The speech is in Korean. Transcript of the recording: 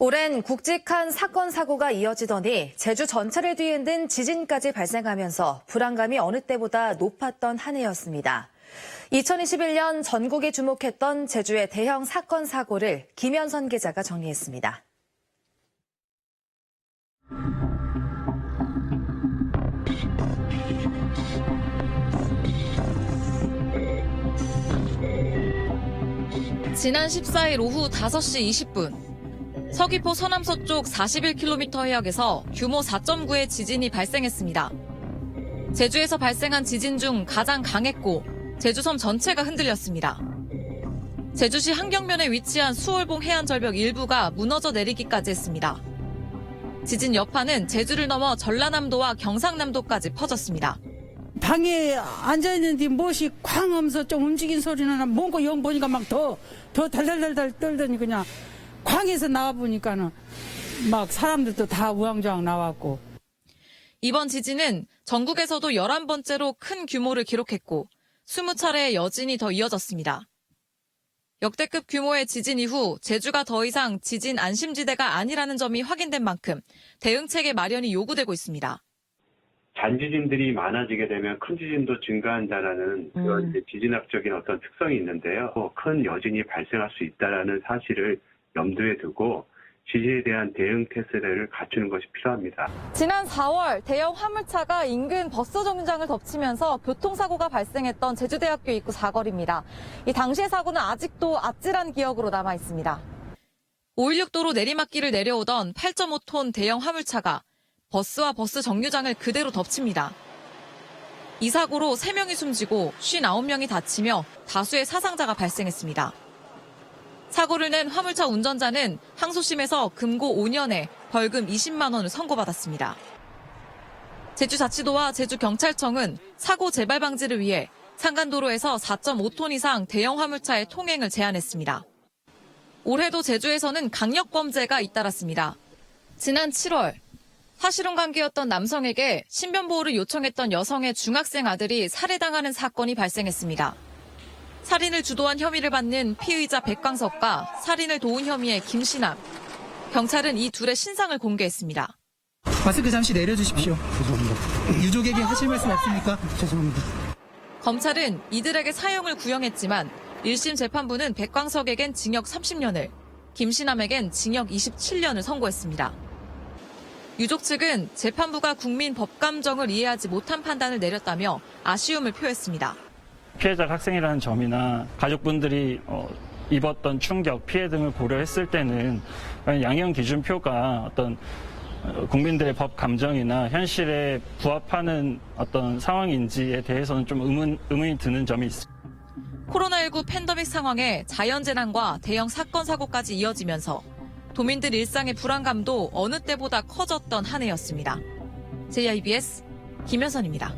오랜 굵직한 사건 사고가 이어지더니 제주 전체를 뒤흔든 지진까지 발생하면서 불안감이 어느 때보다 높았던 한 해였습니다. 2021년 전국이 주목했던 제주의 대형 사건 사고를 김현선 기자가 정리했습니다. 지난 14일 오후 5시 20분. 서귀포 서남서쪽 41km 해역에서 규모 4.9의 지진이 발생했습니다. 제주에서 발생한 지진 중 가장 강했고 제주섬 전체가 흔들렸습니다. 제주시 한경면에 위치한 수월봉 해안절벽 일부가 무너져 내리기까지 했습니다. 지진 여파는 제주를 넘어 전라남도와 경상남도까지 퍼졌습니다. 방에 앉아있는데 무엇이 쾅 하면서 좀 움직인 소리는 나면 뭔가 영 보니까 막 더 달달달달 떨더니 그냥 쾅에서 나와보니까는 막 사람들도 다 우왕좌왕 나왔고. 이번 지진은 전국에서도 11번째로 큰 규모를 기록했고 20차례의 여진이 더 이어졌습니다. 역대급 규모의 지진 이후 제주가 더 이상 지진 안심지대가 아니라는 점이 확인된 만큼 대응체계 마련이 요구되고 있습니다. 잔지진들이 많아지게 되면 큰 지진도 증가한다라는 그런 지진학적인 어떤 특성이 있는데요. 큰 여진이 발생할 수 있다라는 사실을 염두에 두고 지진에 대한 대응 태세를 갖추는 것이 필요합니다. 지난 4월 대형 화물차가 인근 버스 정류장을 덮치면서 교통사고가 발생했던 제주대학교 입구 사거리입니다. 이 당시의 사고는 아직도 아찔한 기억으로 남아 있습니다. 516도로 내리막길을 내려오던 8.5톤 대형 화물차가 버스와 버스 정류장을 그대로 덮칩니다. 이 사고로 3명이 숨지고 59명이 다치며 다수의 사상자가 발생했습니다. 사고를 낸 화물차 운전자는 항소심에서 금고 5년에 벌금 20만 원을 선고받았습니다. 제주자치도와 제주경찰청은 사고 재발 방지를 위해 산간도로에서 4.5톤 이상 대형 화물차의 통행을 제한했습니다. 올해도 제주에서는 강력범죄가 잇따랐습니다. 지난 7월 사실혼 관계였던 남성에게 신변보호를 요청했던 여성의 중학생 아들이 살해당하는 사건이 발생했습니다. 살인을 주도한 혐의를 받는 피의자 백광석과 살인을 도운 혐의의 김신남. 경찰은 이 둘의 신상을 공개했습니다. 마스크 잠시 내려주십시오. 죄송합니다. 유족에게 하실 말씀 없습니까? 죄송합니다. 검찰은 이들에게 사형을 구형했지만 1심 재판부는 백광석에겐 징역 30년을, 김신남에겐 징역 27년을 선고했습니다. 유족 측은 재판부가 국민 법감정을 이해하지 못한 판단을 내렸다며 아쉬움을 표했습니다. 피해자가 학생이라는 점이나 가족분들이 입었던 충격, 피해 등을 고려했을 때는 양형 기준표가 어떤 국민들의 법 감정이나 현실에 부합하는 어떤 상황인지에 대해서는 좀 의문이 드는 점이 있습니다. 코로나19 팬데믹 상황에 자연재난과 대형 사건 사고까지 이어지면서 도민들 일상의 불안감도 어느 때보다 커졌던 한 해였습니다. JIBS 김현선입니다.